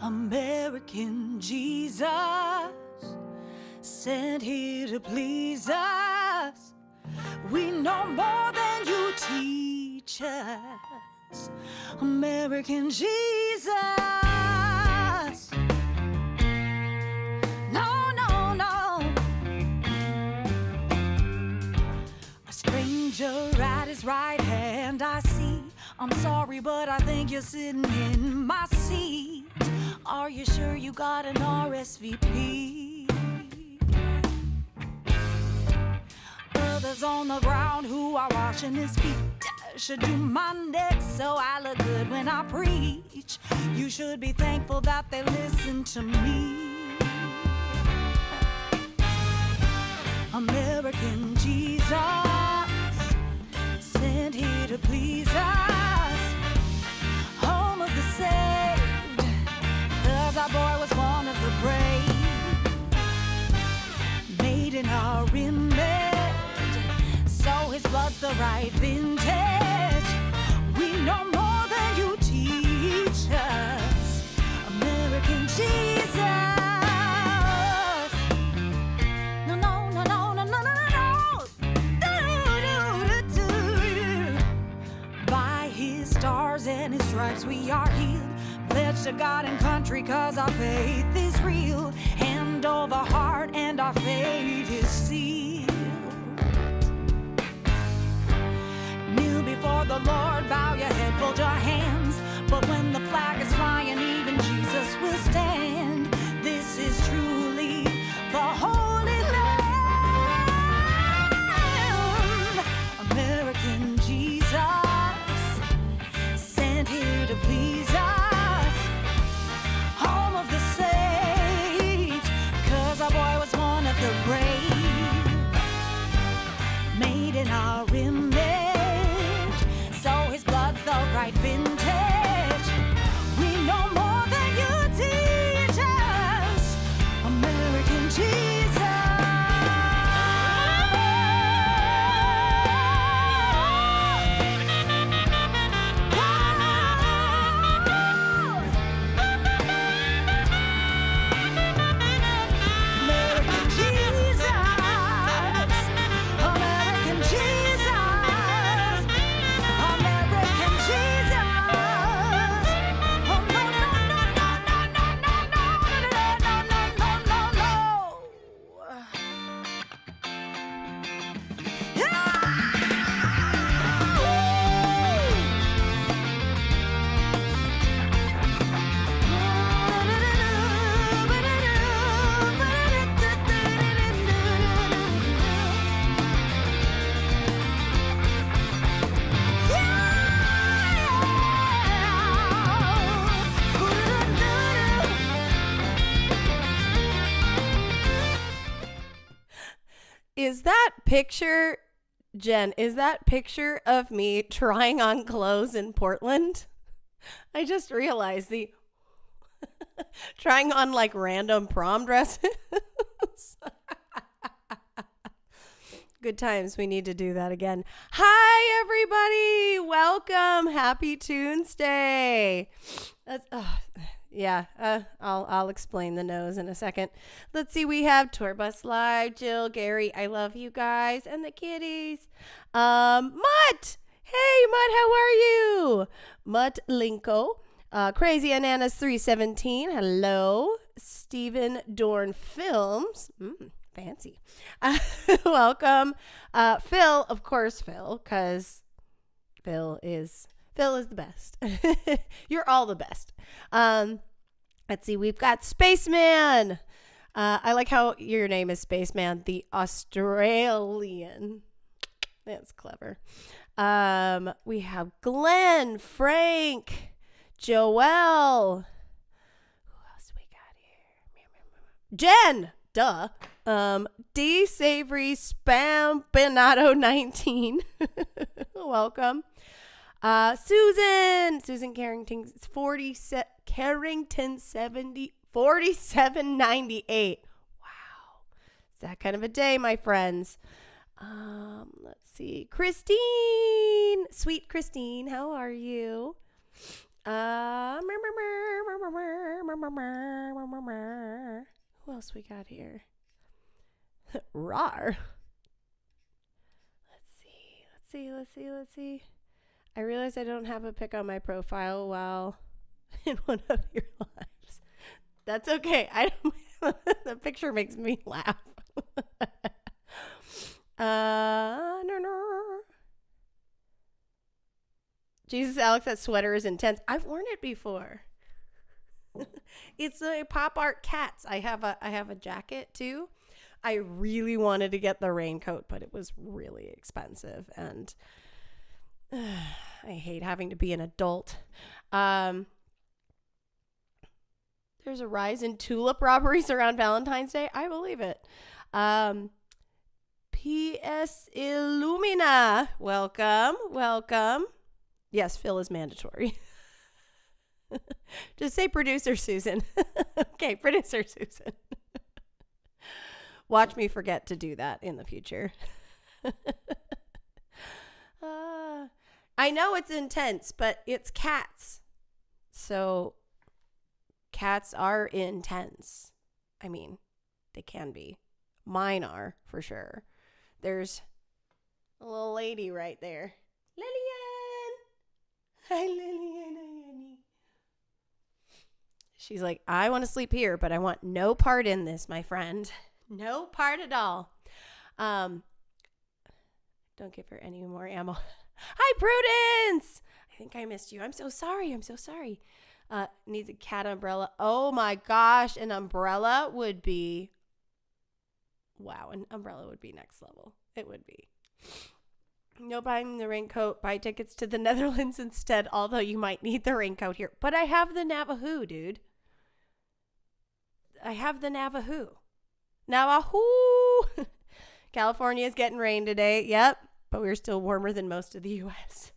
American Jesus, sent here to please us. We know more than you teach us. American Jesus. No, no, no. A stranger at his right hand I see. I'm sorry, but I think you're sitting in my seat. Are you sure you got an RSVP? Others on the ground who are washing his feet should do my next so I look good when I preach. You should be thankful that they listen to me. American Jesus, sent here to please us. Home of the saved, 'cause our boy was one of the brave. Made in our image, so his blood's the right vintage. We know more than you teach us. American Jesus. No, no, no, no, no, no, no, no. Do-do-do-do-do. By his stars and his stripes we are healed. Pledged to God and country 'cause our faith is real. Hand over heart and our fate is sealed. Kneel before the Lord, bow your head, fold your hands. But when the flag is flying, even Jesus will stand. This is truly the Holy Land. American Jesus, sent here to please us. Home of the saved, 'cause our boy was one of the brave. Made in our image, so his blood's the right vintage. We know more than you teach us. American Jesus. American Jesus. American Jesus. American Jesus. Oh, no, no, no, no, no, no, no, no, no, no, no, no, Is that picture, Jen, is that picture of me trying on clothes in Portland? I just realized the trying on like random prom dresses. Good times. We need to do that again. Hi, everybody. Welcome. Happy Tunesday. I'll explain the nose in a second. Let's see. We have Tour Bus Live, Jill, Gary. I love you guys and the kitties. Mutt. Hey, Mutt. How are you? Mutt Linko. Crazy Ananas 317. Hello. Stephen Dorn Films. Fancy. Welcome. Phil, of course, Phil, because Phil is the best. You're all the best. Let's see. We've got Spaceman. I like how your name is Spaceman, the Australian. That's clever. We have Glenn, Frank, Joelle. Who else we got here? Jen. Duh. D Savory Spam Benato 19. Welcome. Susan Carrington 4798. Wow. It's that kind of a day, my friends. Let's see. Christine. Sweet Christine, how are you? Who else we got here? Rar. Let's see. I realize I don't have a pic on my profile while in one of your lives. That's okay. The picture makes me laugh. No. Jesus, Alex, that sweater is intense. I've worn it before. It's a pop art cats. I have a jacket too. I really wanted to get the raincoat, but it was really expensive, and I hate having to be an adult. There's a rise in tulip robberies around Valentine's Day. I believe it. P.S. Illumina. Welcome. Yes, Phil is mandatory. Just say producer Susan. Okay, producer Susan. Watch me forget to do that in the future. I know it's intense, but it's cats. So cats are intense. I mean, they can be. Mine are, for sure. There's a little lady right there. Lillian! Hi, Lillian. She's like, I want to sleep here, but I want no part in this, my friend. No part at all. Don't give her any more ammo. Hi, Prudence! I think I missed you. I'm so sorry. Needs a cat umbrella. Oh my gosh, an umbrella would be... Wow, an umbrella would be next level. It would be. No buying the raincoat. Buy tickets to the Netherlands instead, although you might need the raincoat here. But I have the Navajo, dude. I have the Navajo. California is getting rain today. Yep. But we're still warmer than most of the U.S.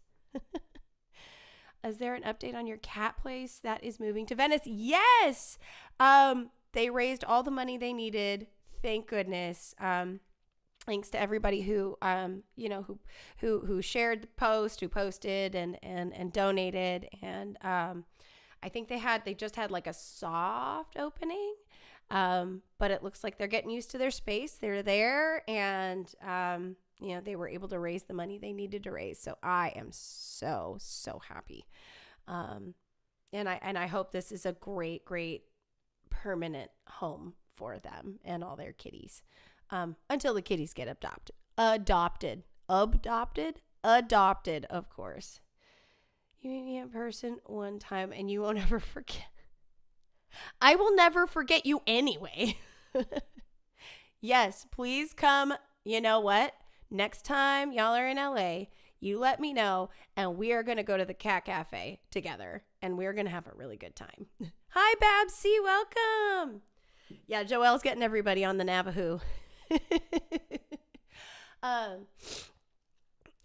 Is there an update on your cat place that is moving to Venice? Yes. They raised all the money they needed. Thank goodness. Thanks to everybody who shared the post, who posted and donated. And I think they just had like a soft opening. But it looks like they're getting used to their space. They're there, and they were able to raise the money they needed to raise. So I am so happy. And I hope this is a great permanent home for them and all their kitties. Until the kitties get adopted, of course. You meet me in person one time and you won't ever forget. I will never forget you anyway. Yes, please come. You know what? Next time y'all are in LA, you let me know, and we are going to go to the Cat Cafe together, and we're going to have a really good time. Hi, Babsy. Welcome. Yeah, Joelle's getting everybody on the Navajo.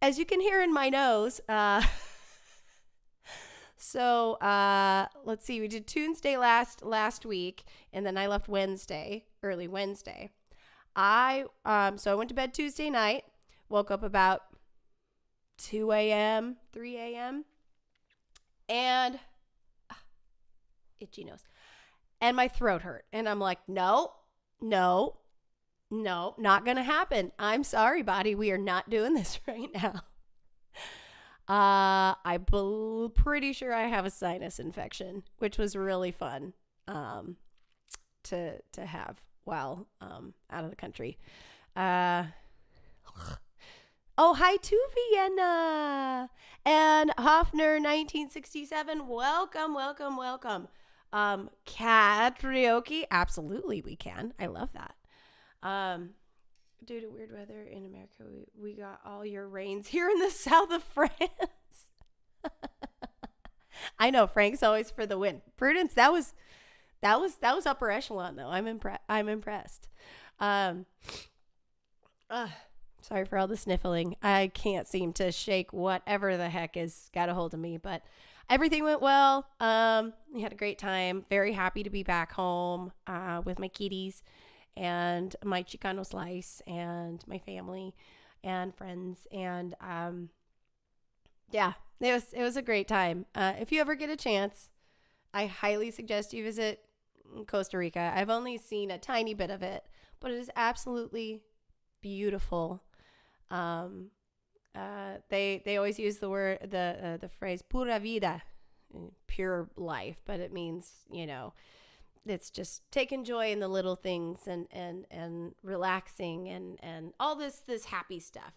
As you can hear in my nose, so let's see, we did Tunesday last week, and then I left early Wednesday. So I went to bed Tuesday night, woke up about 2 a.m., 3 a.m., and itchy nose, and my throat hurt, and I'm like, no, not gonna happen. I'm sorry, body, we are not doing this right now. I'm pretty sure I have a sinus infection, which was really fun to have while out of the country. Oh, hi to Vienna and Hofner 1967. Welcome. Karaoke, absolutely we can. I love that. Due to weird weather in America, we got all your rains here in the south of France. I know Frank's always for the win. Prudence, that was upper echelon though. I'm impressed. Sorry for all the sniffling. I can't seem to shake whatever the heck has got a hold of me, but everything went well. We had a great time. Very happy to be back home with my kitties and my Chicano slice and my family and friends. And yeah, it was a great time. If you ever get a chance, I highly suggest you visit Costa Rica. I've only seen a tiny bit of it, but it is absolutely beautiful. They always use the phrase pura vida, pure life, but it means, it's just taking joy in the little things and relaxing and all this happy stuff,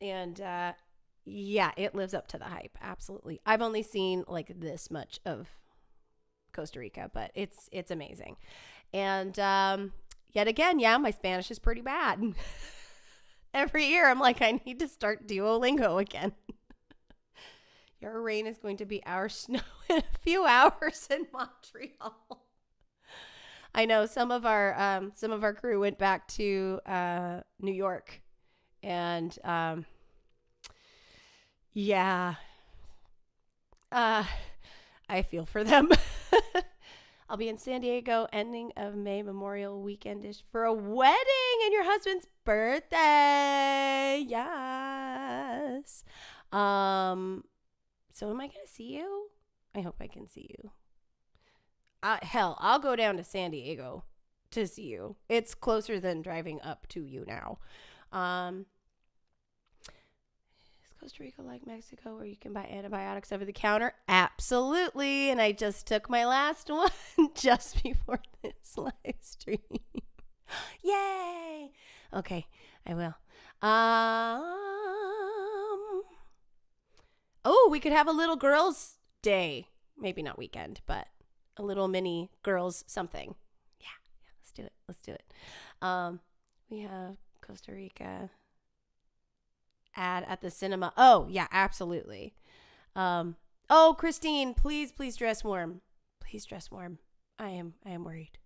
and yeah, it lives up to the hype. Absolutely. I've only seen like this much of Costa Rica, but it's amazing. And yet again, yeah, my Spanish is pretty bad. Every year I'm like, I need to start Duolingo again. Your rain is going to be our snow in a few hours in Montreal. I know some of our crew went back to New York, and yeah, I feel for them. I'll be in San Diego ending of May, Memorial Weekendish for a wedding and your husband's birthday. Yes. So am I going to see you? I hope I can see you. Hell, I'll go down to San Diego to see you. It's closer than driving up to you now. Is Costa Rica like Mexico where you can buy antibiotics over the counter? Absolutely. And I just took my last one just before this live stream. Yay. Okay, I will. Oh, we could have a little girls' day. Maybe not weekend, but a little mini girls something. Yeah, let's do it. We have Costa Rica ad at the cinema. Oh, yeah, absolutely. Oh, Christine, please dress warm. Please dress warm. I am worried.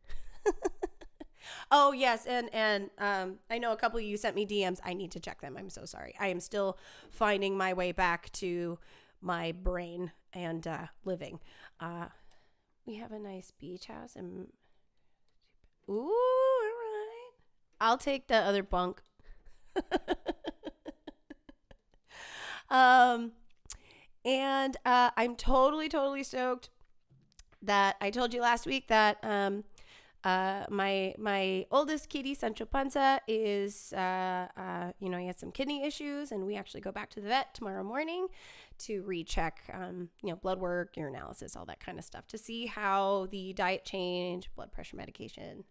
Oh, yes, and I know a couple of you sent me DMs. I need to check them. I'm so sorry. I am still finding my way back to my brain and living. We have a nice beach house. And ooh, all right. I'll take the other bunk. And I'm totally stoked that I told you last week that my oldest kitty, Sancho Panza, is he has some kidney issues, and we actually go back to the vet tomorrow morning to recheck blood work, urinalysis, all that kind of stuff, to see how the diet change, blood pressure medication,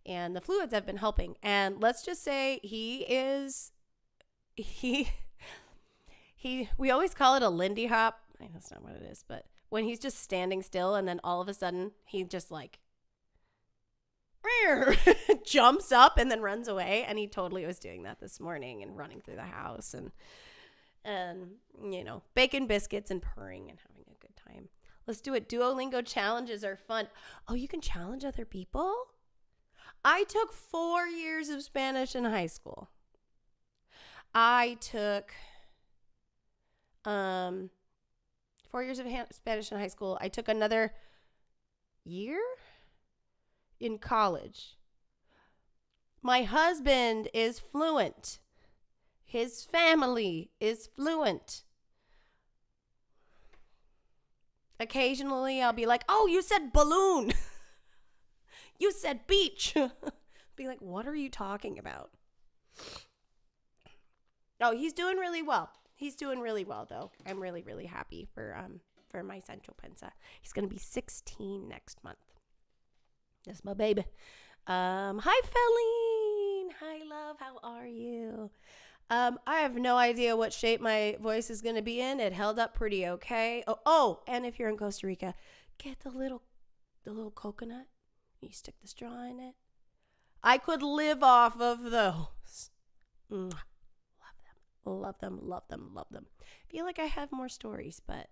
and the fluids have been helping. And let's just say we always call it a Lindy hop. I know that's not what it is, but when he's just standing still and then all of a sudden he just like jumps up and then runs away, and he totally was doing that this morning and running through the house and baking biscuits and purring and having a good time. Let's do it. Duolingo challenges are fun. Oh, you can challenge other people? I took 4 years of Spanish in high school. I took 4 years of Spanish in high school. I took another year in college. My husband is fluent. His family is fluent. Occasionally I'll be like, oh, you said balloon. You said beach. Be like, what are you talking about? Oh, he's doing really well. He's doing really well, though. I'm really, really happy for my Sancho Panza. He's going to be 16 next month. That's my baby. Hi, Feline. Hi, love. How are you? I have no idea what shape my voice is going to be in. It held up pretty okay. Oh, and if you're in Costa Rica, get the little coconut. You stick the straw in it. I could live off of those. Love them. I feel like I have more stories, but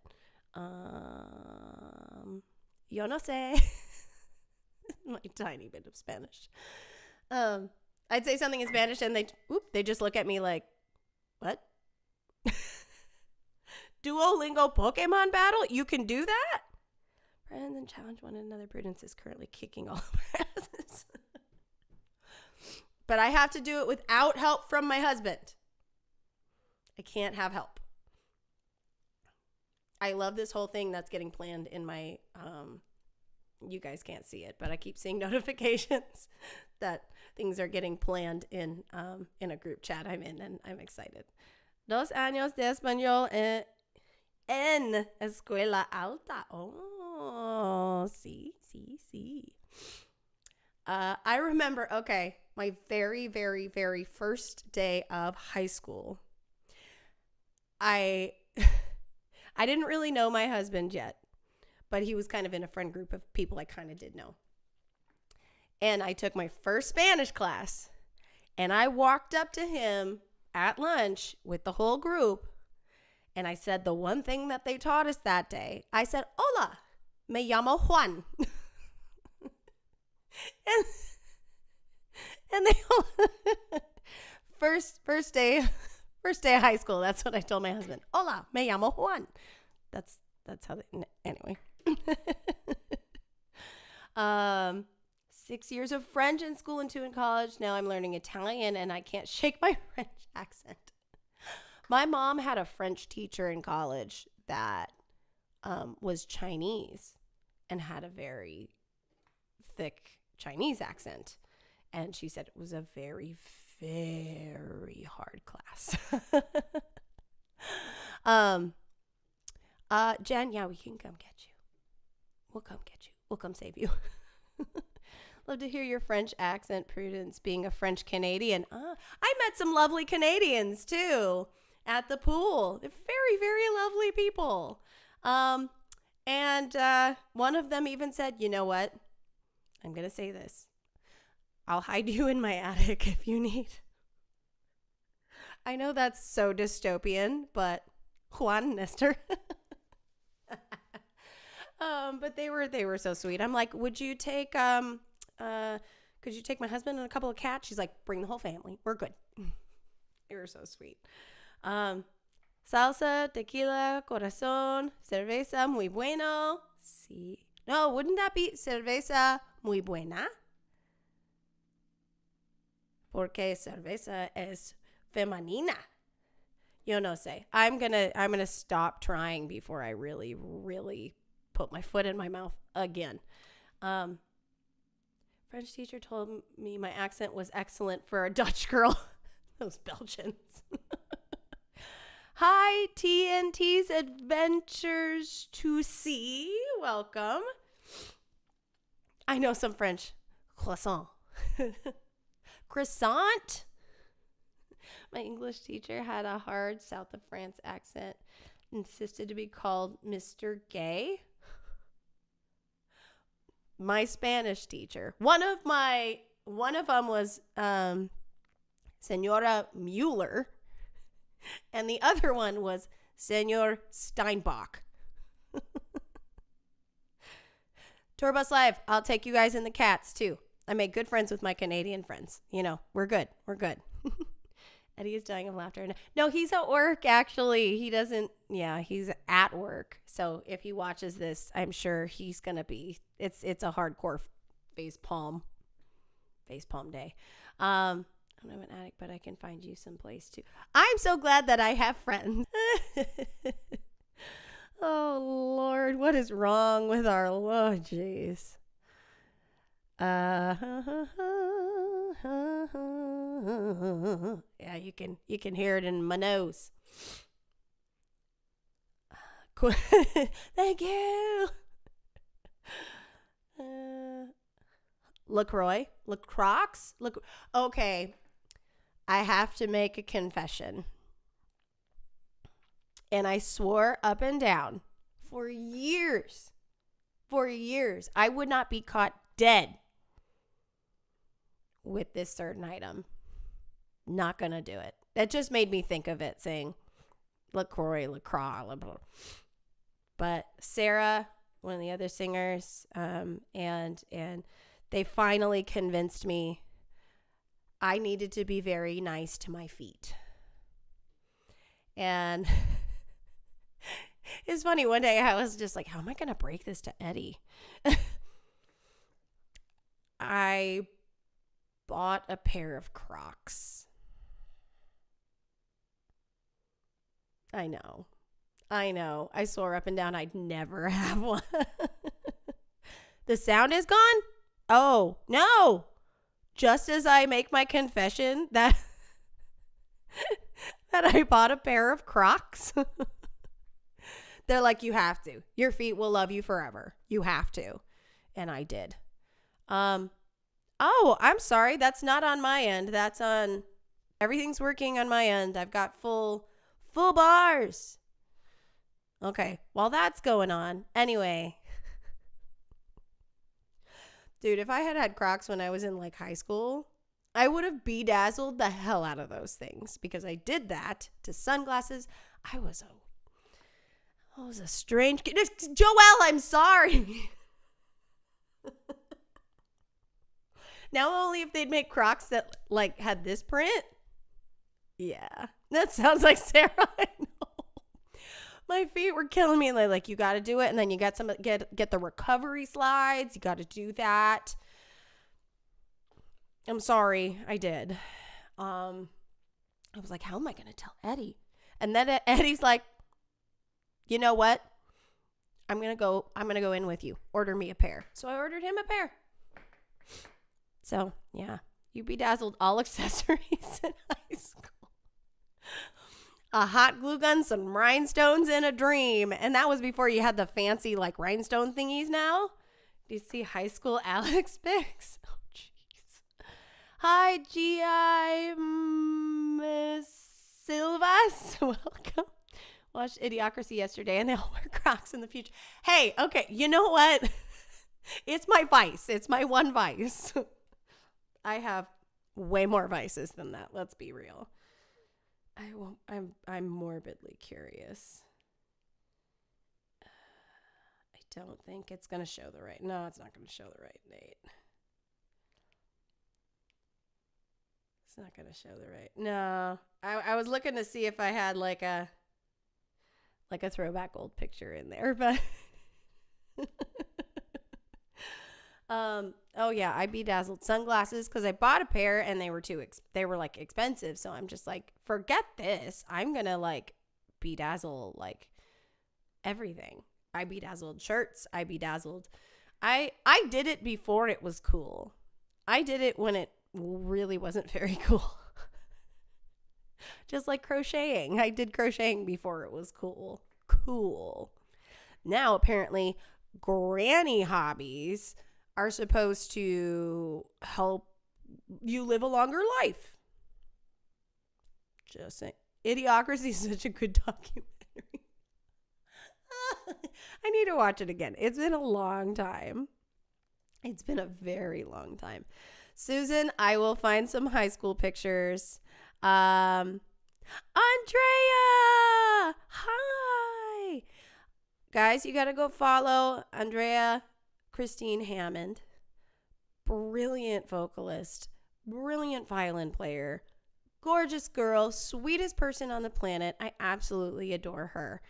yo no sé. My tiny bit of Spanish. I'd say something in Spanish and they just look at me like, what? Duolingo Pokemon battle? You can do that? Friends and challenge one another. Prudence is currently kicking all of our asses. But I have to do it without help from my husband. I can't have help. I love this whole thing that's getting planned in my, you guys can't see it, but I keep seeing notifications that things are getting planned in a group chat I'm in, and I'm excited. 2 años de español en escuela alta. Oh, sí. I remember, okay, my very, very, very first day of high school. I didn't really know my husband yet, but he was kind of in a friend group of people I kind of did know. And I took my first Spanish class, and I walked up to him at lunch with the whole group, and I said the one thing that they taught us that day. I said, "Hola, me llamo Juan." and they all first day of high school, that's what I told my husband. "Hola, me llamo Juan." That's how they, anyway. 6 years of French in school and 2 in college. Now I'm learning Italian, and I can't shake my French accent. My mom had a French teacher in college that was Chinese and had a very thick Chinese accent. And she said it was a very, very hard class. Jen, yeah, we can come get you. We'll come get you. We'll come save you. Love to hear your French accent, Prudence, being a French Canadian. I met some lovely Canadians, too, at the pool. They're very, very lovely people. And one of them even said, "You know what? I'm going to say this. I'll hide you in my attic if you need." I know that's so dystopian, but Juan Nestor. But they were so sweet. I'm like, could you take my husband and a couple of cats? She's like, "Bring the whole family. We're good." They were so sweet. Salsa, tequila, corazón, cerveza muy bueno. Sí. No, wouldn't that be cerveza muy buena? Porque cerveza es femenina. Yo no sé. I'm gonna stop trying before I really, really put my foot in my mouth again. French teacher told me my accent was excellent for a Dutch girl. Those Belgians. Hi, TNT's Adventures to Sea. Welcome. I know some French. Croissant. Croissant. My English teacher had a hard South of France accent. Insisted to be called Mr. Gay. My Spanish teacher. One of them was Senora Mueller, and the other one was Senor Steinbach. Tour Bus Live. I'll take you guys and the cats too. I made good friends with my Canadian friends. You know, we're good. Eddie is dying of laughter. No, he's at work, actually. He's at work. So if he watches this, I'm sure he's going to be, it's a hardcore face palm day. I don't have an attic, but I can find you someplace too. I'm so glad that I have friends. Oh, Lord, what is wrong with our, oh, jeez. Yeah, you can hear it in my nose. Thank you. LaCroix? Okay. I have to make a confession. And I swore up and down for years I would not be caught dead with this certain item. Not gonna do it. That just made me think of it, saying LaCroix, blah, blah. But Sarah, one of the other singers, and they finally convinced me I needed to be very nice to my feet. And it's funny, one day I was just like, how am I gonna break this to Eddie? I bought a pair of Crocs. I know. I know. I swore up and down I'd never have one. The sound is gone? Oh, no. Just as I make my confession that I bought a pair of Crocs. They're like, you have to. Your feet will love you forever. You have to. And I did. Oh, I'm sorry. That's not on my end. That's on, everything's working on my end. I've got full bars. Okay. While that's going on. Anyway. Dude, if I had Crocs when I was in like high school, I would have bedazzled the hell out of those things because I did that to sunglasses. I was a strange kid. Joelle, I'm sorry. Now only if they'd make Crocs that like had this print. Yeah, that sounds like Sarah. I know. My feet were killing me, and they're like, you got to do it, and then you got get the recovery slides. You got to do that. I'm sorry, I did. I was like, how am I going to tell Eddie? And then Eddie's like, you know what? I'm going to go in with you. Order me a pair. So I ordered him a pair. So, yeah, you bedazzled all accessories in high school. A hot glue gun, some rhinestones, and a dream. And that was before you had the fancy, like, rhinestone thingies now. Do you see high school Alex pics? Oh, jeez. Hi, G.I. Miss Silvas. Welcome. Watched Idiocracy yesterday, and they all wear Crocs in the future. Hey, okay, you know what? It's my vice. It's my one vice. I have way more vices than that. Let's be real. I'm morbidly curious. I don't think it's going to show the right. No, it's not going to show the right date. It's not going to show the right. No. I was looking to see if I had like a throwback old picture in there, but oh yeah, I bedazzled sunglasses because I bought a pair and they were they were like expensive. So I'm just like, forget this. I'm going to like bedazzle like everything. I bedazzled shirts. I did it before it was cool. I did it when it really wasn't very cool. Just like crocheting. I did crocheting before it was cool. Cool. Now apparently granny hobbies are supposed to help you live a longer life. Just saying. Idiocracy is such a good documentary. I need to watch it again. It's been a long time. It's been a very long time. Susan, I will find some high school pictures. Andrea! Hi! Guys, you got to go follow Andrea Christine Hammond. Brilliant vocalist. Brilliant violin player. Gorgeous girl. Sweetest person on the planet. I absolutely adore her.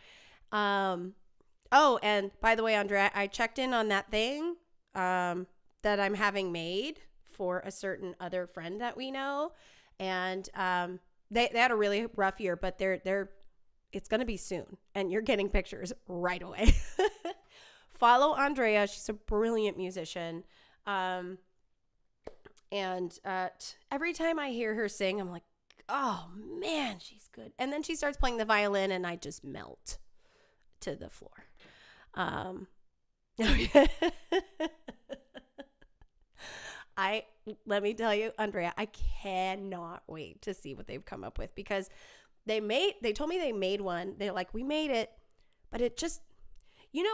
Oh, and by the way, Andrea, I checked in on that thing that I'm having made for a certain other friend that we know. And they had a really rough year, but it's going to be soon. And you're getting pictures right away. Follow Andrea. She's a brilliant musician. And every time I hear her sing, I'm like, oh, man, she's good. And then she starts playing the violin, and I just melt to the floor. Let me tell you, Andrea, I cannot wait to see what they've come up with, because they told me they made one. They're like, we made it, but it just,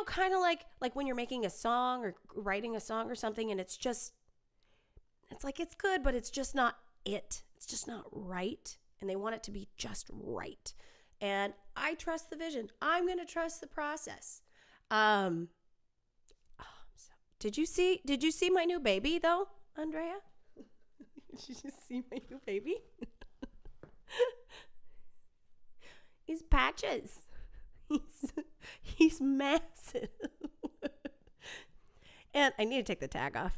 kind of like when you're making a song or writing a song or something, and it's like, it's good, but it's just not it. It's just not right. And they want it to be just right. And I trust the vision. I'm going to trust the process. Did you see my new baby though, Andrea? Did you see my new baby? He's Patches. He's massive. And I need to take the tag off.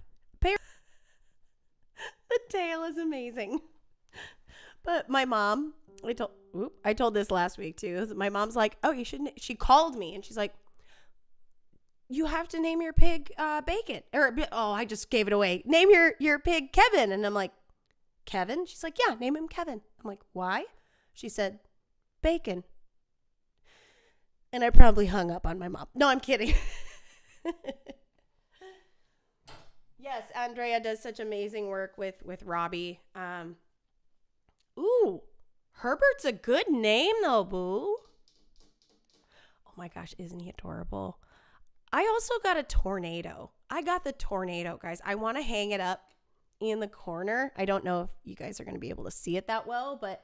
The tail is amazing. But my mom, I told this last week too. My mom's like, oh, you shouldn't. She called me and she's like, you have to name your pig Bacon. I just gave it away. Name your pig Kevin. And I'm like, Kevin? She's like, yeah, name him Kevin. I'm like, why? She said, Bacon. And I probably hung up on my mom. No, I'm kidding. Yes, Andrea does such amazing work with Robbie. Herbert's a good name though, boo. Oh my gosh, isn't he adorable? I also got a tornado. I got the tornado, guys. I want to hang it up in the corner. I don't know if you guys are going to be able to see it that well, but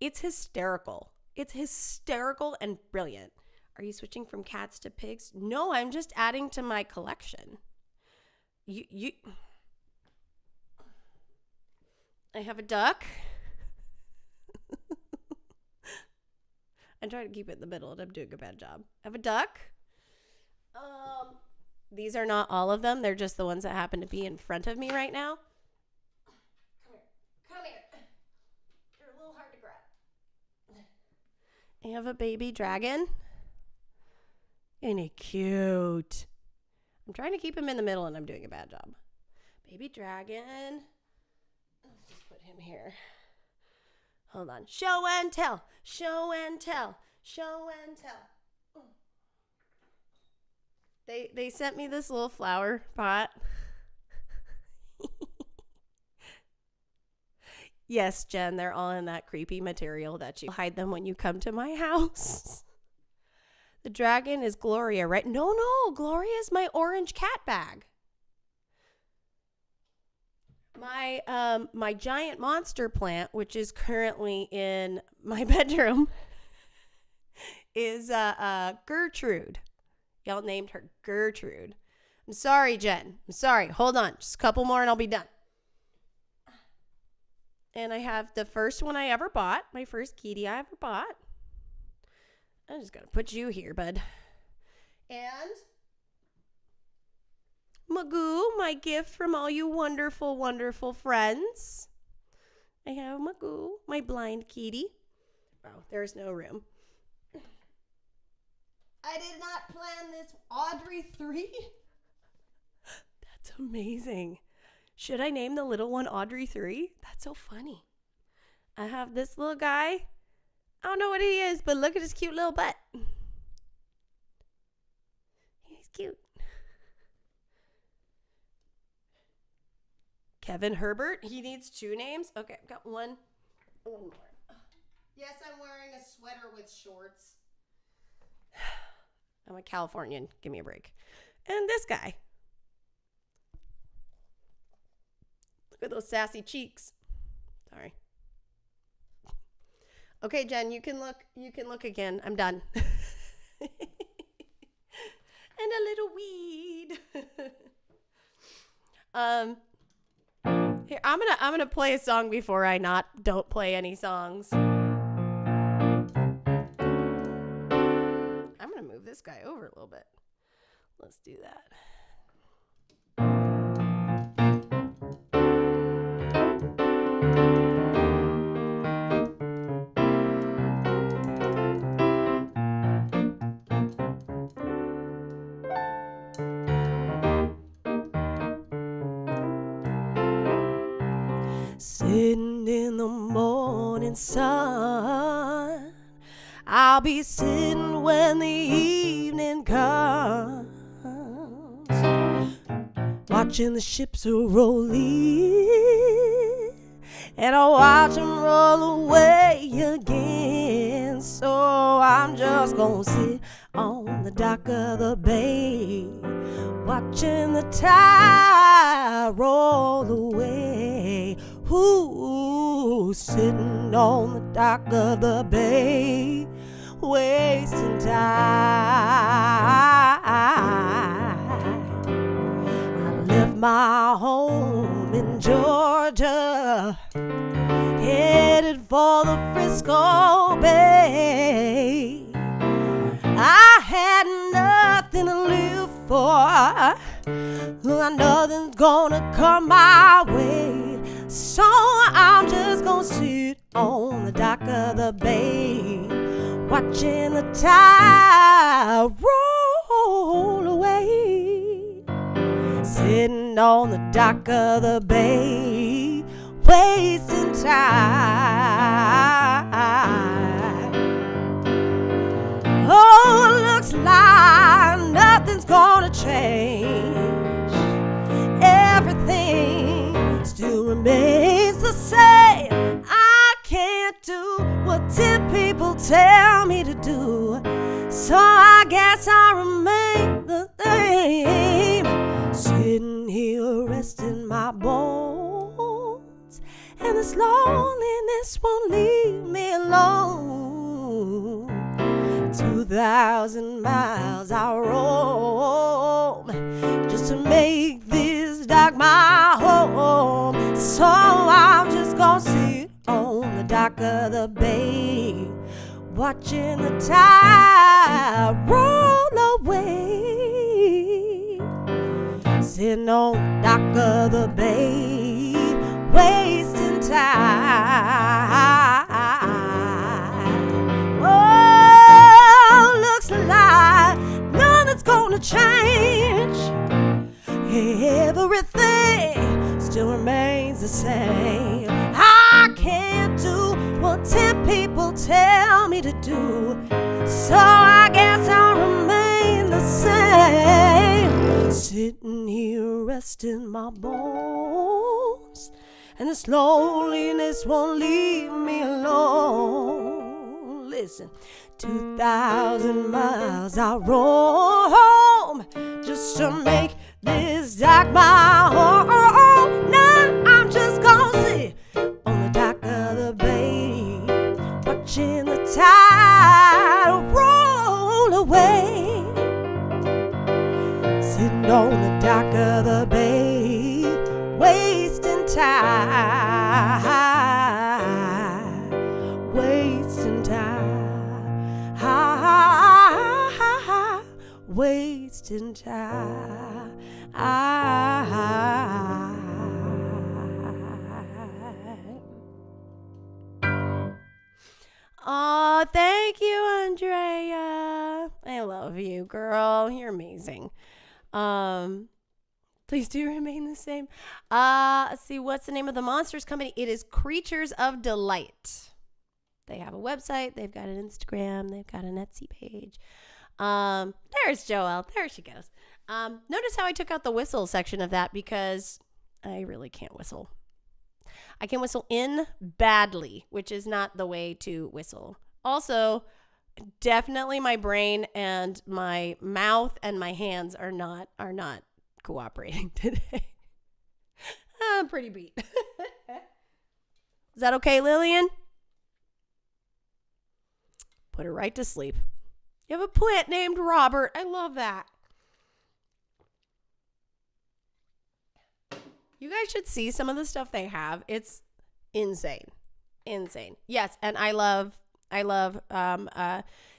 it's hysterical. It's hysterical and brilliant. Are you switching from cats to pigs? No, I'm just adding to my collection. I have a duck. I'm trying to keep it in the middle and I'm doing a bad job. I have a duck. These are not all of them. They're just the ones that happen to be in front of me right now. Come here. You're a little hard to grab. I have a baby dragon. Isn't he cute? I'm trying to keep him in the middle and I'm doing a bad job. Baby dragon. Let's just put him here. Hold on. Show and tell. Show and tell. Show and tell. They sent me this little flower pot. Yes, Jen, they're all in that creepy material that you hide them when you come to my house. The dragon is Gloria, right? No, Gloria is my orange cat bag. My giant monster plant, which is currently in my bedroom, is Gertrude. Y'all named her Gertrude. I'm sorry, Jen. I'm sorry. Hold on. Just a couple more and I'll be done. And I have the first one I ever bought. My first kitty I ever bought. I'm just going to put you here, bud. And Magoo, my gift from all you wonderful, wonderful friends. I have Magoo, my blind kitty. Wow, there's no room. I did not plan this. Audrey 3? That's amazing. Should I name the little one Audrey 3? That's so funny. I have this little guy. I don't know what he is, but look at his cute little butt. He's cute. Kevin Herbert. He needs 2 names. Okay, I've got one more. Yes, I'm wearing a sweater with shorts. I'm a Californian. Give me a break. And this guy. Look at those sassy cheeks. Sorry. Okay, Jen, you can look again. I'm done. And a little weed. Here, I'm gonna play a song before I don't play any songs. I'm gonna move this guy over a little bit. Let's do that. Sitting in the morning sun, I'll be sitting when the evening comes, watching the ships a rolling, and I watch them roll away again. So I'm just gonna sit on the dock of the bay, watching the tide roll away. Ooh, sitting on the dock of the bay, wasting time. I left my home in Georgia, headed for the Frisco Bay. I had nothing to live for, nothing's gonna come my way. So I'm just gonna sit on the dock of the bay, watching the tide roll away. Sitting on the dock of the bay, wasting time. Oh, it looks like nothing's gonna change. Everything still remains the same. I can't do what 10 people tell me to do, so I guess I'll remain the same. Sitting here resting my bones, and this loneliness won't leave me alone. 2,000 miles I roam just to make this dock my home. So I'm just gonna sit on the dock of the bay, watching the tide roll away. Sitting on the dock of the bay, wasting time. Oh, looks like nothing's gonna change. Everything still remains the same. I can't do what 10 people tell me to do, so I guess I'll remain the same. Sitting here resting my bones, and this loneliness won't leave me alone. Listen, 2,000 miles I roam just to make this dock my home. Now I'm just gonna sit on the dock of the bay, watching the tide roll away. Sitting on the dock of the bay, wasting time, wasting time, wasting time. Oh, thank you, Andrea. I love you, girl. You're amazing. Please do remain the same. Let's see, what's the name of the Monsters Company? It is Creatures of Delight. They have a website. They've got an Instagram. They've got an Etsy page. There's Joelle. There she goes. Notice how I took out the whistle section of that because I really can't whistle. I can whistle in badly, which is not the way to whistle. Also, definitely my brain and my mouth and my hands are not cooperating today. I'm pretty beat. Is that okay, Lillian? Put her right to sleep. You have a plant named Robert. I love that. You guys should see some of the stuff they have. It's insane. Insane. Yes, and I love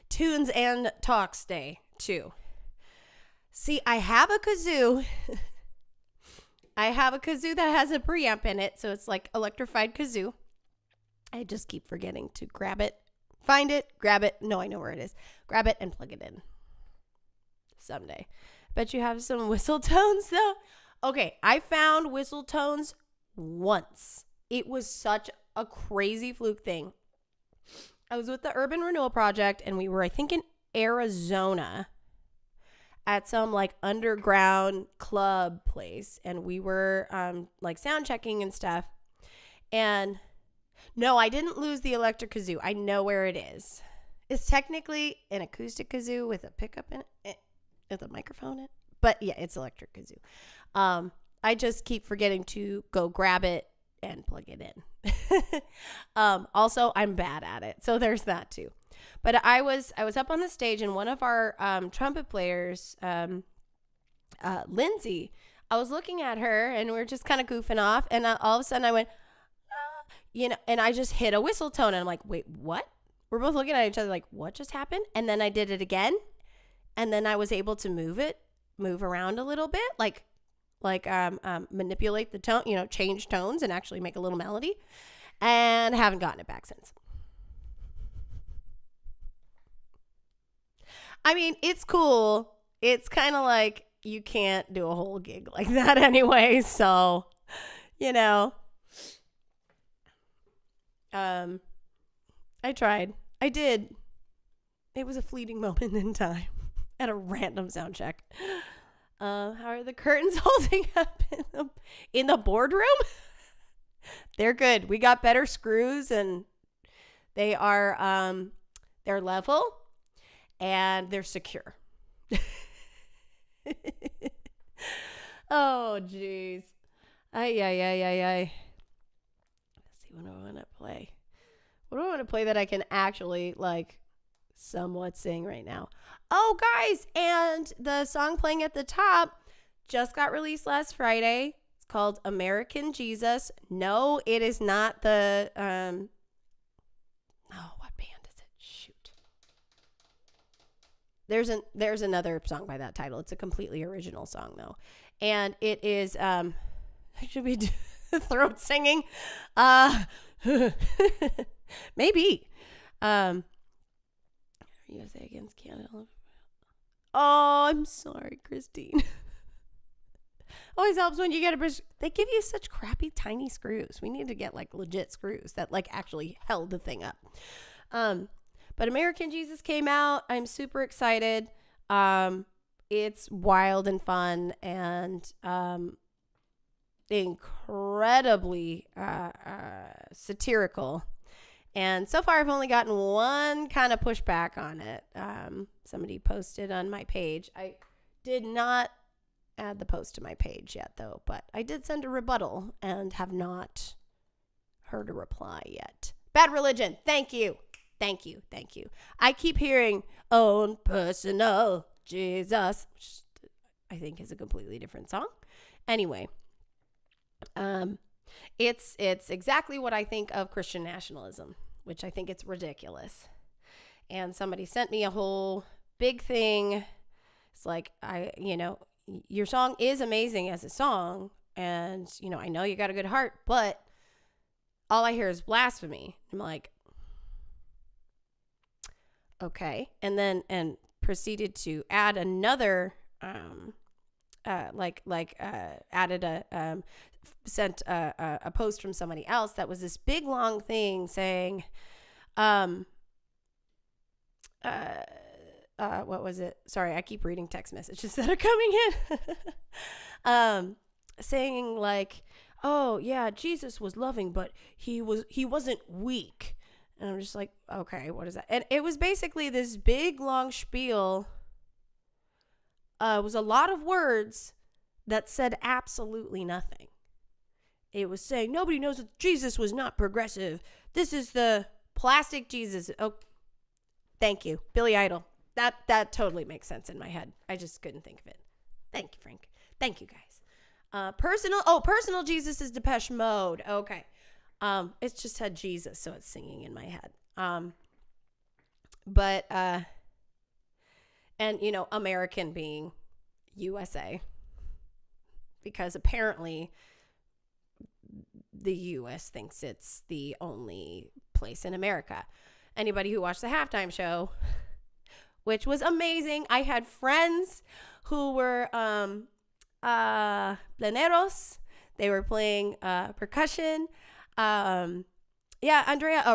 Tunes and Talks Day too. See, I have a kazoo. I have a kazoo that has a preamp in it, so it's like electrified kazoo. I just keep forgetting to grab it, find it, grab it. No, I know where it is. Grab it and plug it in. Someday. Bet you have some whistle tones though. Okay, I found whistle tones once. It was such a crazy fluke thing. I was with the Urban Renewal Project, and we were, I think, in Arizona at some like underground club place, and we were like sound checking and stuff. And no, I didn't lose the electric kazoo. I know where it is. It's technically an acoustic kazoo with a pickup in it, with a microphone in it. But yeah, it's electric kazoo. I just keep forgetting to go grab it and plug it in. Also, I'm bad at it, so there's that too. But I was up on the stage, and one of our trumpet players, Lindsay, I was looking at her, and we were just kind of goofing off, and all of a sudden I went, and I just hit a whistle tone, and I'm like, wait, what? We're both looking at each other like, what just happened? And then I did it again, and then I was able to move around a little bit, like manipulate the tone, change tones and actually make a little melody. and haven't gotten it back since. I mean, it's cool. It's kind of like you can't do a whole gig like that anyway. So, you know, I tried. I did. It was a fleeting moment in time at a random sound check. How are the curtains holding up in the boardroom? They're good. We got better screws and they are they're level and they're secure. Oh jeez. Ay. Let's see, what do I want to play? What do I want to play that I can actually like somewhat sing right now? Oh guys, and the song playing at the top just got released last Friday. It's called American Jesus. No, it is not the oh, what band is it? Shoot. There's another song by that title. It's a completely original song though. And it is should we do throat singing? Maybe. USA against Canada. Oh, I'm sorry, Christine. Always helps when you get they give you such crappy tiny screws. We need to get like legit screws that like actually held the thing up. But American Jesus came out. I'm super excited. It's wild and fun and incredibly satirical. And so far, I've only gotten one kind of pushback on it. Somebody posted on my page. I did not add the post to my page yet, though. But I did send a rebuttal and have not heard a reply yet. Bad Religion. Thank you. I keep hearing own personal Jesus, which I think is a completely different song. Anyway, it's exactly what I think of Christian nationalism, which I think it's ridiculous. And somebody sent me a whole big thing. It's like, your song is amazing as a song. And, I know you got a good heart, but all I hear is blasphemy. I'm like, okay. And proceeded to add another, sent a post from somebody else that was this big long thing saying, what was it? Sorry, I keep reading text messages that are coming in. Saying like, oh yeah, Jesus was loving, but he wasn't weak. And I'm just like, okay, what is that? And it was basically this big long spiel. It was a lot of words that said absolutely nothing. It was saying nobody knows that Jesus was not progressive. This is the plastic Jesus. Oh, thank you, Billy Idol. That totally makes sense in my head. I just couldn't think of it. Thank you, Frank. Thank you, guys. Personal Jesus is Depeche Mode. Okay. It's just had Jesus, so it's singing in my head. And American being USA, because apparently the U.S. thinks it's the only place in America. Anybody who watched the halftime show, which was amazing. I had friends who were pleneros. They were playing percussion. Andrea,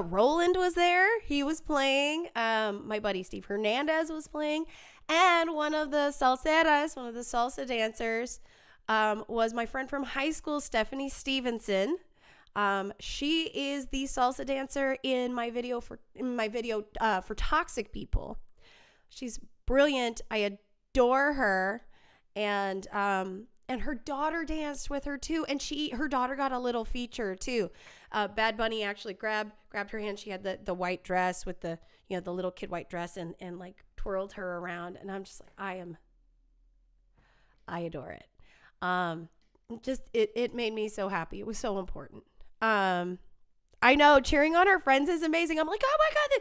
Roland was there. He was playing. My buddy Steve Hernandez was playing. And one of the salseras, one of the salsa dancers, was my friend from high school, Stephanie Stevenson. She is the salsa dancer in my video for Toxic People. She's brilliant. I adore her. And her daughter danced with her too. And her daughter got a little feature too. Bad Bunny actually grabbed her hand. She had the white dress with the little kid white dress and like twirled her around. And I'm just like, I adore it. It made me so happy. It was so important. I know cheering on our friends is amazing. I'm like, oh my God.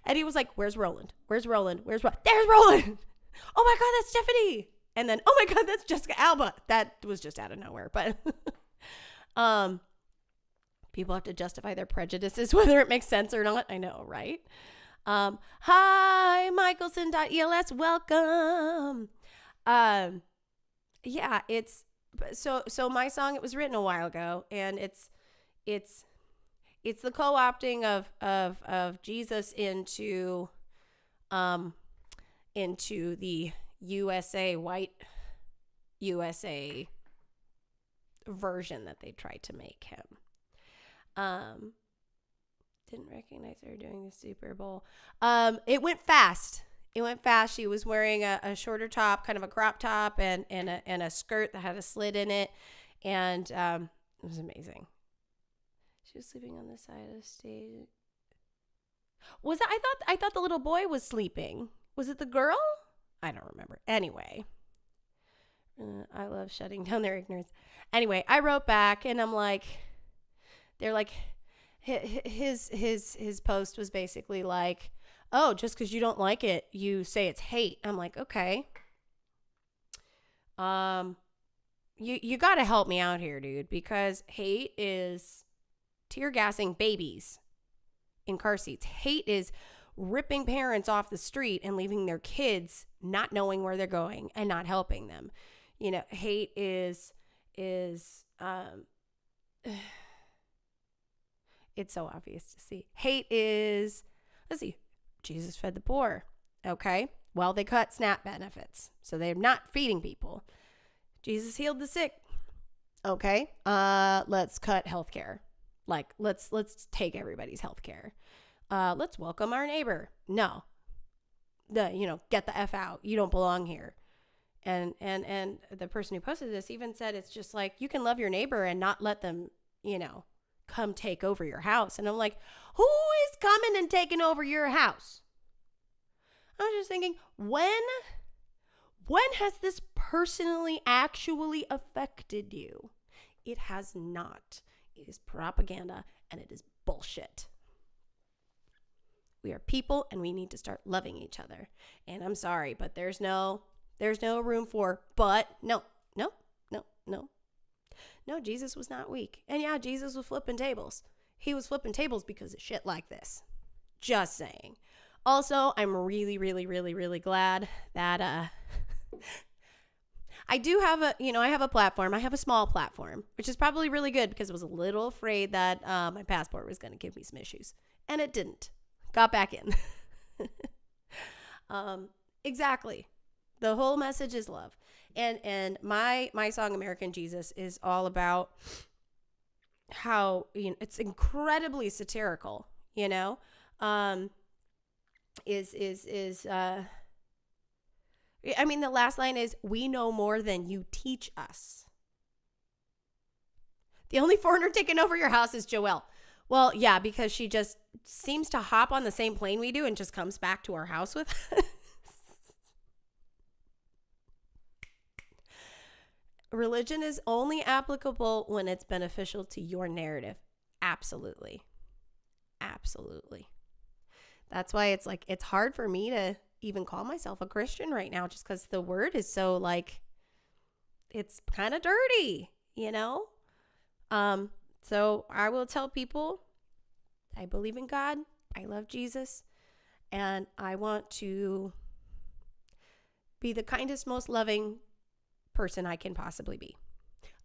And he was like, where's Roland? There's Roland. Oh my God, that's Stephanie. And then, oh my God, that's Jessica Alba. That was just out of nowhere. But, People have to justify their prejudices, whether it makes sense or not. I know, right? Hi, Michelson.els. Welcome. Yeah, it's so my song, it was written a while ago, and it's the co-opting of Jesus into the white USA version that they tried to make him. Didn't recognize her doing the Super Bowl. It went fast. She was wearing a shorter top, kind of a crop top, and a skirt that had a slit in it, and it was amazing. She was sleeping on the side of the stage. I thought the little boy was sleeping. Was it the girl? I don't remember. Anyway, I love shutting down their ignorance. Anyway, I wrote back, and I'm like, they're like, his post was basically like, oh, just because you don't like it, you say it's hate. I'm like, okay. You got to help me out here, dude, because hate is tear gassing babies in car seats. Hate is ripping parents off the street and leaving their kids not knowing where they're going and not helping them. Hate is it's so obvious to see. Hate is, let's see, Jesus fed the poor. Okay. Well, they cut SNAP benefits, so they're not feeding people. Jesus healed the sick. Okay. Let's cut healthcare. Like, let's take everybody's healthcare. Let's welcome our neighbor. No. Get the F out. You don't belong here. And the person who posted this even said it's just like, you can love your neighbor and not let them, come take over your house. And I'm like, who is coming and taking over your house? I was just thinking, when has this personally actually affected you? It has not. It is propaganda and it is bullshit. We are people and we need to start loving each other. And I'm sorry, but there's no room for but. No, Jesus was not weak. And yeah, Jesus was flipping tables. He was flipping tables because of shit like this. Just saying. Also, I'm really, really, really, really glad that I do have I have a platform. I have a small platform, which is probably really good because I was a little afraid that my passport was going to give me some issues. And it didn't. Got back in. Exactly. The whole message is love. And my song American Jesus is all about how it's incredibly satirical, the last line is, we know more than you teach us. The only foreigner taking over your house is Joelle. Well, yeah, because she just seems to hop on the same plane we do and just comes back to our house with us. Religion is only applicable when it's beneficial to your narrative. Absolutely. Absolutely. That's why it's like, it's hard for me to even call myself a Christian right now, just because the word is so it's kind of dirty, So I will tell people, I believe in God. I love Jesus. And I want to be the kindest, most loving person I can possibly be.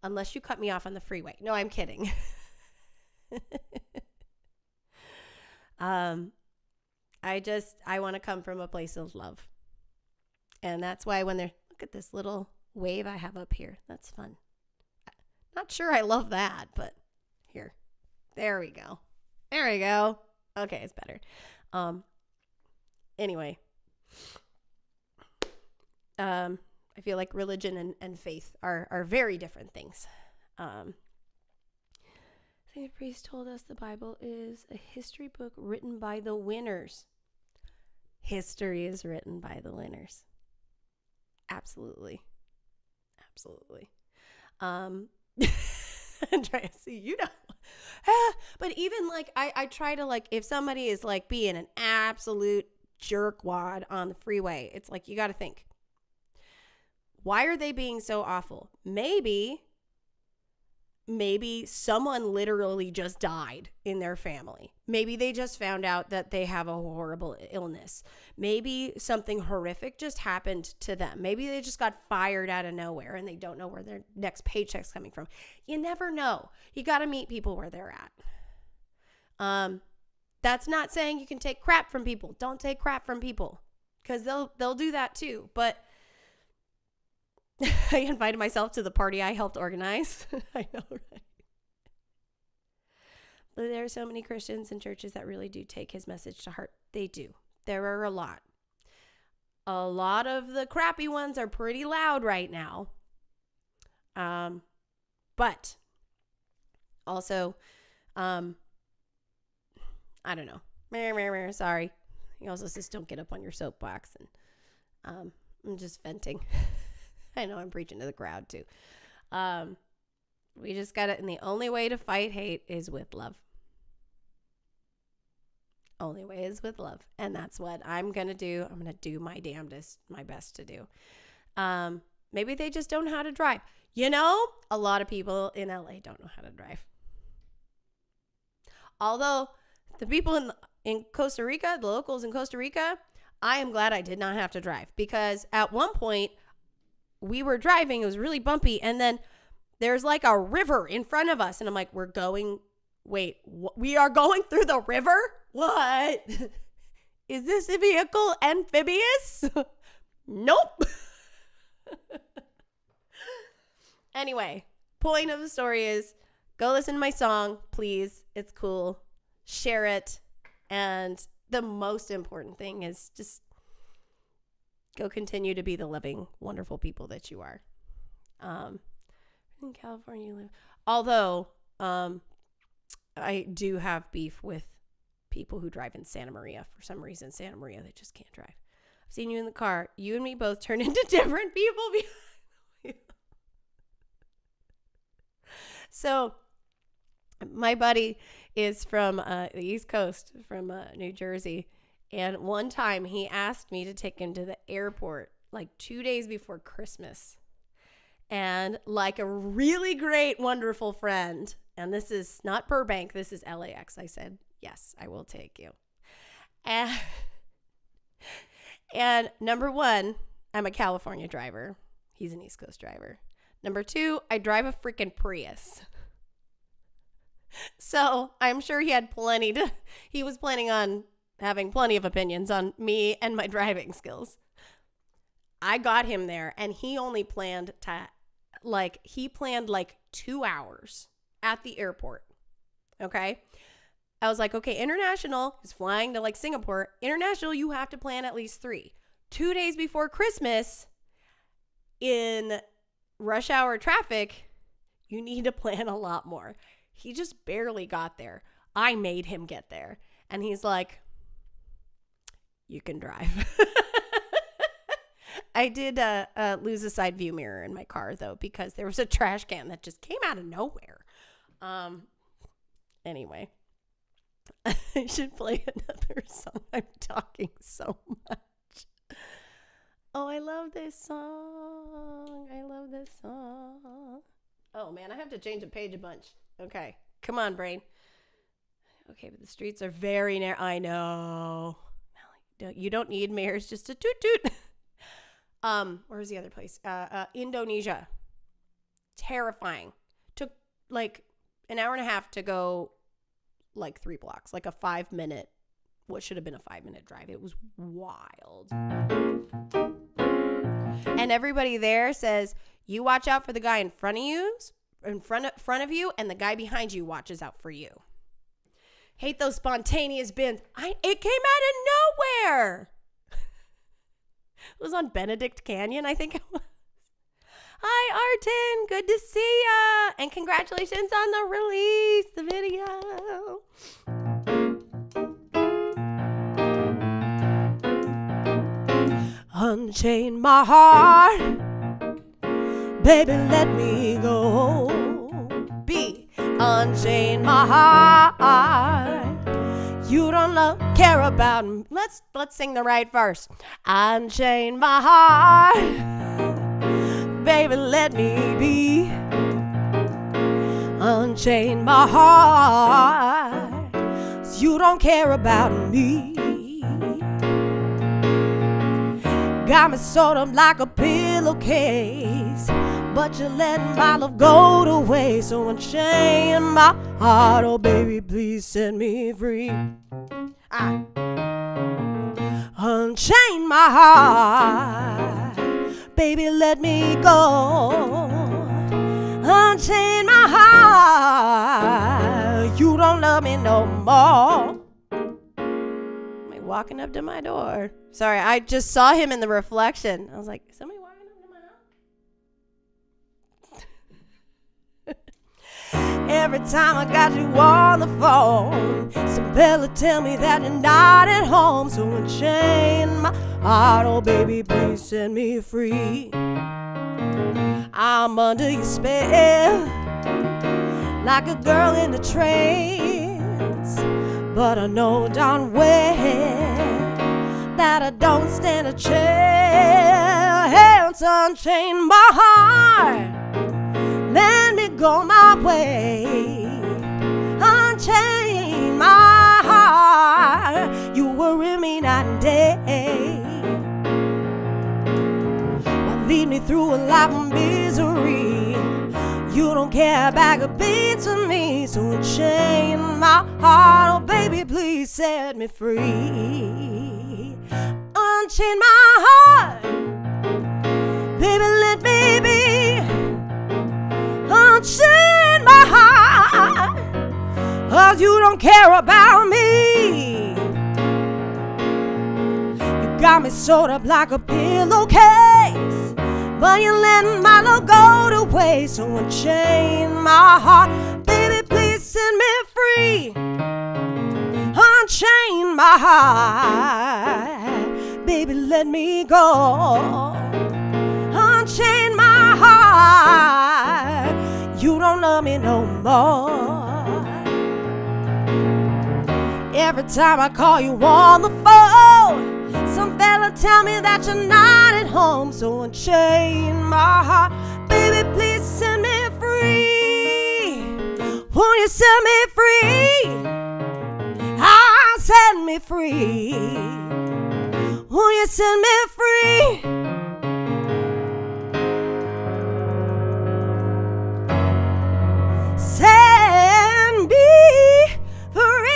Unless you cut me off on the freeway. No, I'm kidding. I want to come from a place of love. And that's why when look at this little wave I have up here. That's fun. Not sure I love that, but here. There we go. There we go. Okay, it's better. Anyway. I feel like religion and faith are very different things. I think the priest told us the Bible is a history book written by the winners. History is written by the winners. Absolutely. Absolutely. Andrea, see, but even I try to if somebody is being an absolute jerkwad on the freeway, it's you got to think, why are they being so awful? Maybe maybe someone literally just died in their family. Maybe they just found out that they have a horrible illness. Maybe something horrific just happened to them. Maybe they just got fired out of nowhere and they don't know where their next paycheck's coming from. You never know. You got to meet people where they're at. That's not saying you can take crap from people. Don't take crap from people, because they'll do that too. But I invited myself to the party I helped organize. I know, right? But there are so many Christians and churches that really do take his message to heart. They do. There are a lot. A lot of the crappy ones are pretty loud right now. But also, I don't know. Sorry. He also says don't get up on your soapbox. And I'm just venting. I know I'm preaching to the crowd too. We just got it. And the only way to fight hate is with love. Only way is with love. And that's what I'm going to do. I'm going to do my damnedest, my best to do. Maybe they just don't know how to drive. You know, a lot of people in LA don't know how to drive. Although the people in Costa Rica, the locals in Costa Rica, I am glad I did not have to drive, because at one point we were driving, it was really bumpy, and then there's like a river in front of us, and I'm like, we are going through the river? What? Is this a vehicle amphibious? Nope. Anyway, point of the story is, go listen to my song, please. It's cool. Share it. And the most important thing is just go continue to be the loving, wonderful people that you are. In California, you live. Although, I do have beef with people who drive in Santa Maria. For some reason, Santa Maria, they just can't drive. I've seen you in the car. You and me both turn into different people. So, my buddy is from the East Coast, from New Jersey. And one time he asked me to take him to the airport like 2 days before Christmas. And like a really great, wonderful friend, and this is not Burbank, this is LAX, I said, yes, I will take you. And number one, I'm a California driver. He's an East Coast driver. Number two, I drive a freaking Prius. So I'm sure he was planning on having plenty of opinions on me and my driving skills. I got him there, and he only planned like 2 hours at the airport. Okay. I was like, okay, international is flying to like Singapore. International, you have to plan at least 3. 2 days before Christmas in rush hour traffic, you need to plan a lot more. He just barely got there. I made him get there. And he's like, you can drive. I did lose a side view mirror in my car, though, because there was a trash can that just came out of nowhere. Anyway, I should play another song. I'm talking so much. Oh, I love this song. Oh, man, I have to change the page a bunch. Okay, come on, brain. Okay, but the streets are very narrow. I know. You don't need mirrors, just a toot toot. Where's the other place? Indonesia. Terrifying. Took like an hour and a half to go like 3 blocks, like a 5-minute, what should have been a 5-minute drive. It was wild. And everybody there says, you watch out for the guy in front of you, and the guy behind you watches out for you. Hate those spontaneous bins. It came out of nowhere. It was on Benedict Canyon, I think it was. Hi, Artin. Good to see ya. And congratulations on the release, the video. Unchain my heart. Baby, let me go. Unchain my heart. You don't care about me. Let's sing the right verse. Unchain my heart. Baby, let me be. unchain my heart. 'Cause you don't care about me. Got me sewed up like a pillowcase, but you're letting my love go to waste. So unchain my heart, oh baby, please set me free. Unchain my heart, baby, let me go. Unchain my heart, you don't love me no more. Walking up to my door. Sorry, I just saw him in the reflection. I was like, is somebody walking up to my house? Every time I got you on the phone, some fella tell me that you're not at home. So unchain my heart, oh baby, please set me free. I'm under your spell, like a girl in a trance. But I know darn well that I don't stand a chance. Unchain my heart, let me go my way. Unchain my heart, you worry me night and day. Well, lead me through a life of misery. You don't care about a beat to me. So unchain my heart, oh baby, please set me free. Unchain my heart, baby, let me be. Unchain my heart, 'cause you don't care about me. You got me sewed up like a pillowcase, but you're letting my love go to waste. So unchain my heart, baby, please set me free. Unchain my heart, baby, let me go. Unchain my heart, you don't love me no more. Every time I call you on the phone, some fella tell me that you're not at home. So unchain my heart, baby, please set me free. Won't you set me free? Ah, set me free. Won't you set me free? Set me free.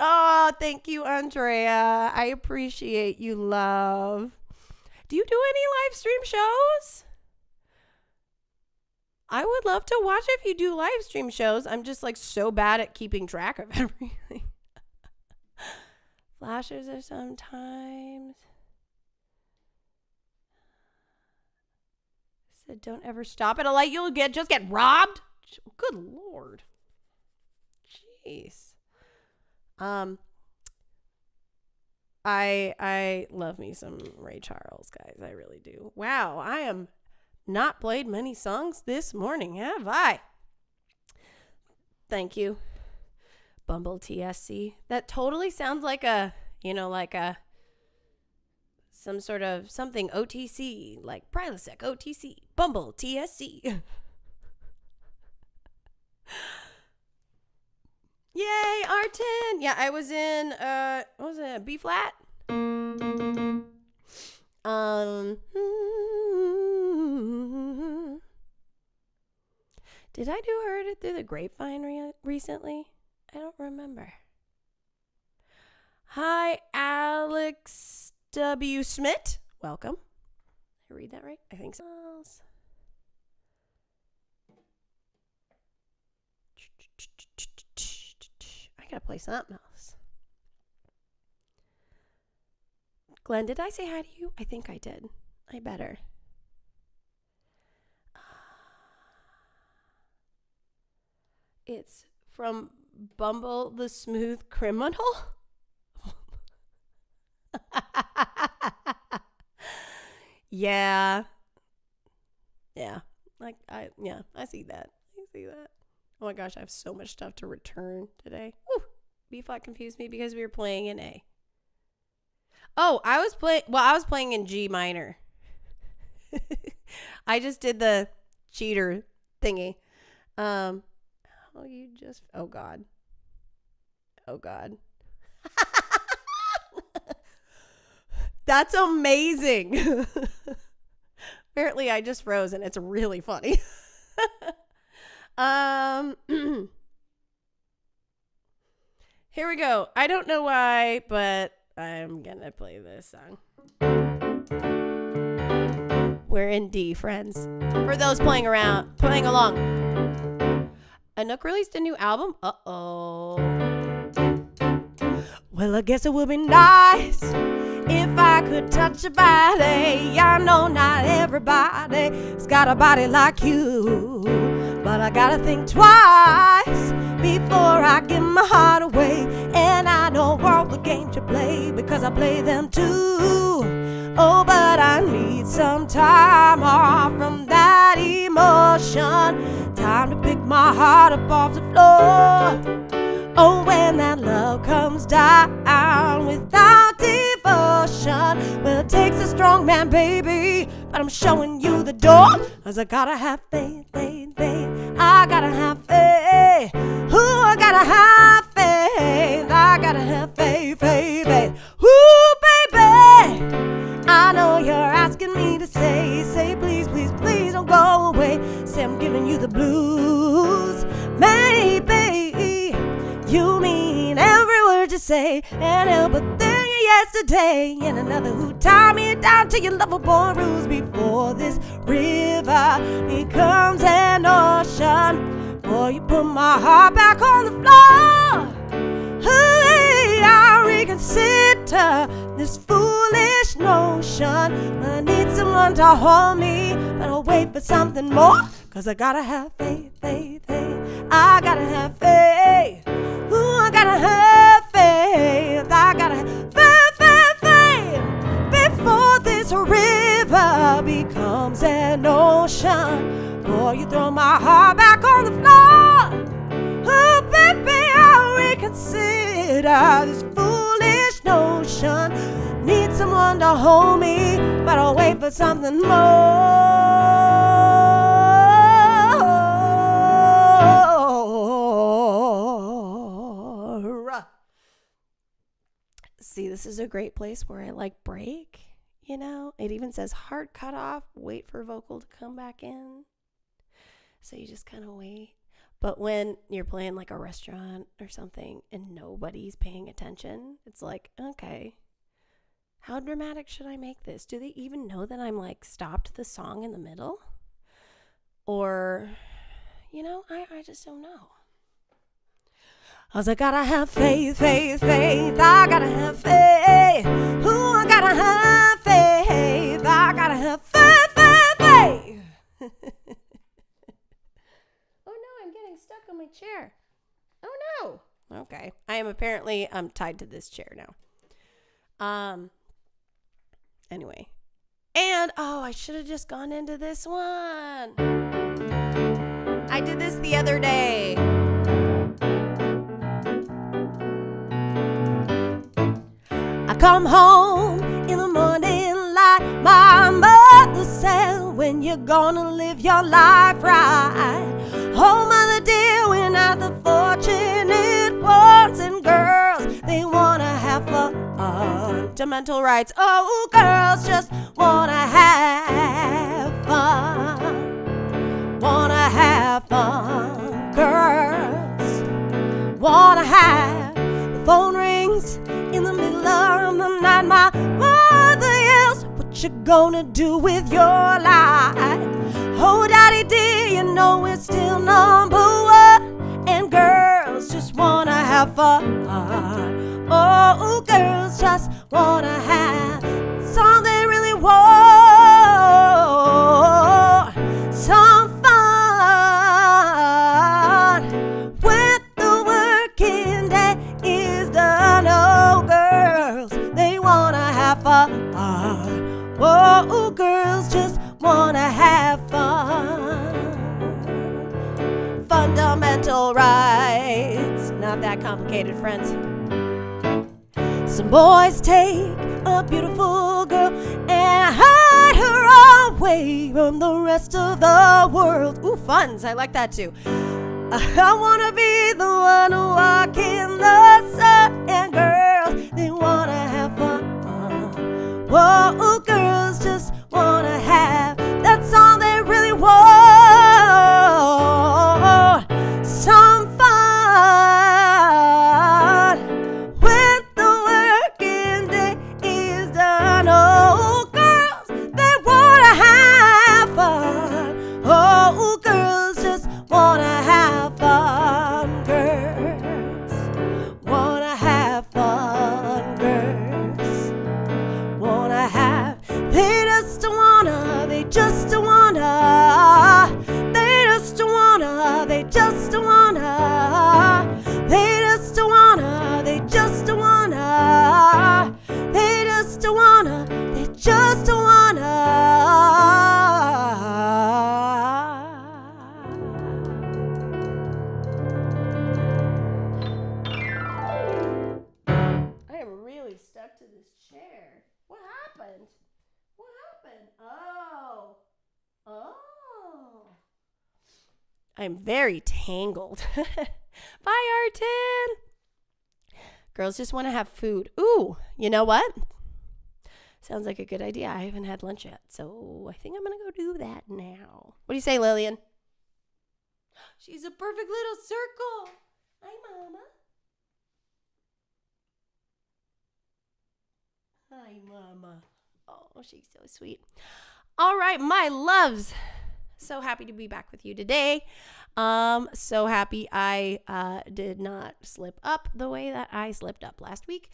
Oh, thank you, Andrea. I appreciate you, love. Do you do any live stream shows? I would love to watch if you do live stream shows. I'm just like so bad at keeping track of everything. Flashes are sometimes. Said don't ever stop at a light. You'll just get robbed. Good Lord. Jeez. I love me some Ray Charles, guys. I really do. Wow, I am not played many songs this morning, have I? Thank you, Bumble TSC. That totally sounds like a, like some sort of something OTC, like Prilosec OTC, Bumble TSC. Yay, R10. Yeah, I was in what was it? B flat. Did I do Heard It Through the Grapevine recently? I don't remember. Hi, Alex W. Smith. Welcome. Did I read that right? I think so. I gotta play something else. Glenn, did I say hi to you? I think I did. I better. It's from Bumble the Smooth Criminal. Yeah. I see that. Oh my gosh, I have so much stuff to return today. Woo! B flat confused me because we were playing in A. Oh, I was playing in G minor. I just did the cheater thingy. Oh God. That's amazing. Apparently I just froze and it's really funny. Here we go. I don't know why, but I'm gonna play this song. We're in D, friends. For those playing along. Anouk released a new album. Uh-oh. Well, I guess it would be nice if I could touch your body. I know not everybody's got a body like you, but I gotta think twice before I give my heart away. And I know all the games you play because I play them too. Oh, but I need some time off from that emotion. Time to pick my heart up off the floor. Oh, when that love comes down without devotion. Well, it takes a strong man, baby, but I'm showing you the door. 'Cause I gotta have faith, faith, faith. I gotta have faith. Ooh, I gotta have faith. I gotta have faith, faith, faith. Ooh, baby, I know you're asking me to say please, please, please don't go away. Say I'm giving you the blues. Maybe you mean every word you say, and help but think of yesterday. And another who tie me down to your lovable rules before this river becomes an ocean. Boy, you put my heart back on the floor. Hey, I reconsider this foolish notion. I need someone to hold me, but I'll wait for something more. 'Cause I gotta have faith, faith, faith. I gotta have faith. Ooh, I gotta have faith. I gotta have faith, faith, faith. Before this river becomes an ocean. Boy, you throw my heart back on the floor. Oh, baby, I'll reconsider this foolish notion. Need someone to hold me, but I'll wait for something more. See, this is a great place where I like break, you know? It even says hard cut off, wait for vocal to come back in. So you just kind of wait. But when you're playing like a restaurant or something and nobody's paying attention, it's like, okay, how dramatic should I make this? Do they even know that I'm like stopped the song in the middle? Or, you know, I just don't know. 'Cause I gotta have faith, faith, faith. I gotta have faith. Ooh, I gotta have faith. I gotta have faith, faith, faith. Oh no, I'm getting stuck on my chair. Oh no. Okay. I'm tied to this chair now. Anyway. And, I should have just gone into this one. I did this the other day. I come home in the morning light. My mother said, when you're gonna live your life right. Oh, mother dear, we're not the fortunate ones. And girls, they wanna have fundamental rights. Oh, girls just wanna have fun. Wanna have fun. Girls wanna have the phone rings in the middle of the night. My mother yells, what you gonna do with your life? Oh, daddy dear, you know we're still number one. And girls just wanna have fun. Oh, girls just wanna have some they really want. Some fun when the working day is done. Oh, girls, they wanna have fun. Oh, girls just wanna have fun. Fundamental complicated, friends. Some boys take a beautiful girl and hide her away from the rest of the world. Ooh, funs. I like that too. I wanna be the one who walk in the sun, and girls, they wanna have fun. Whoa, girls just wanna have, that's all they really want. Some fun when the working day is done. Oh, girls, they wanna have fun. Oh, girls just wanna have fun. Girls wanna have fun. Girls wanna have, they just wanna, they just wanna, they just wanna, they just wanna, they just wanna, they just wanna, they just wanna, they just I am really stuck to this chair. What happened? What happened? Oh. I'm very tangled. Bye, Artin. Girls just want to have food. Ooh, you know what? Sounds like a good idea. I haven't had lunch yet, so I think I'm going to go do that now. What do you say, Lillian? She's a perfect little circle. Hi, Mama. Hi, Mama. Oh, she's so sweet. All right, my loves. So happy to be back with you today. So happy I did not slip up the way that I slipped up last week.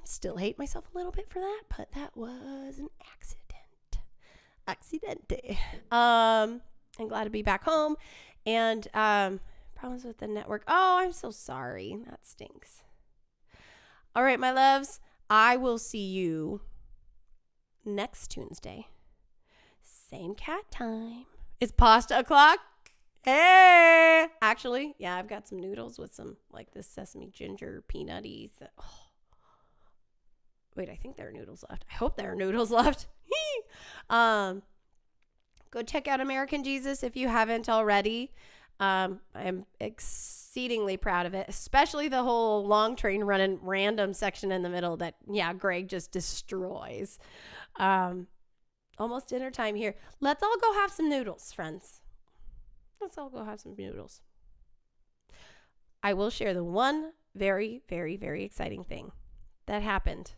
Still hate myself a little bit for that, but that was an accident. Accidente. I'm glad to be back home. And problems with the network. Oh, I'm so sorry. That stinks. All right, my loves. I will see you next Tuesday. Same cat time. It's pasta o'clock. Hey! Actually, yeah, I've got some noodles with some, like, this sesame ginger peanutty. Wait, I think there are noodles left. I hope there are noodles left. Go check out American Jesus if you haven't already. I'm exceedingly proud of it, especially the whole long train running random section in the middle that, yeah, Greg just destroys. Almost dinner time here. Let's all go have some noodles, friends. Let's all go have some noodles. I will share the one very, very, very exciting thing that happened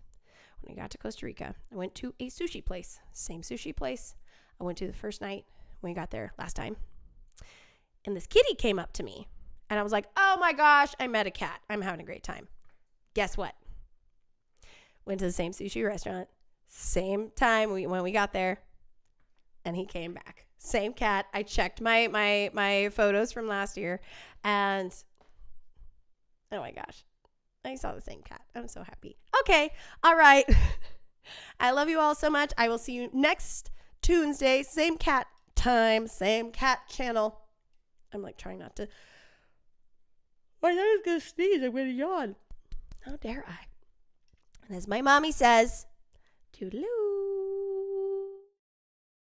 when I got to Costa Rica. I went to a sushi place, same sushi place I went to the first night when we got there last time. And this kitty came up to me and I was like, oh my gosh, I met a cat. I'm having a great time. Guess what? Went to the same sushi restaurant, same time when we got there, and he came back. Same cat. I checked my photos from last year, and oh my gosh, I saw the same cat. I'm so happy. Okay, all right. I love you all so much. I will see you next Tuesday. Same cat time, same cat channel. I'm like trying not to. My nose gonna sneeze. I'm gonna yawn. How dare I? And as my mommy says, toodaloo.